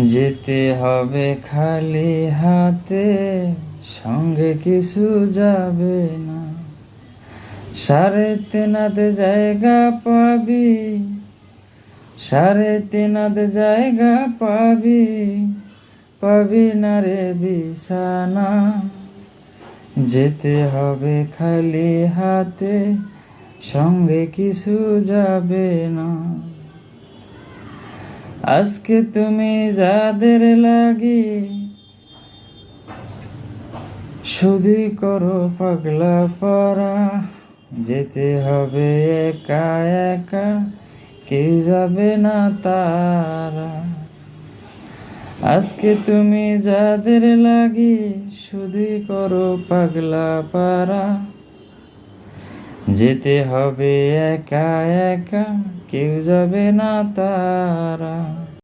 যেতে হবে খালি হাতে, সঙ্গে কিছু যাবে না। 3.5 জায়গা পাবি, 3.5 জায়গা পাবি, পাবি না রে বিছানা। যেতে হবে খালি হাতে, সঙ্গে কিছু যাবে না। আজকে তুমি যাদের লাগি শুধুই করো পাগলা পারা, যেতে হবে একা একা, কেউ যাবে না তারা। আজকে তুমি যাদের লাগি শুধুই করো পাগলা পারা, যেতে হবে একা একা, কেউ যাবে না তারা।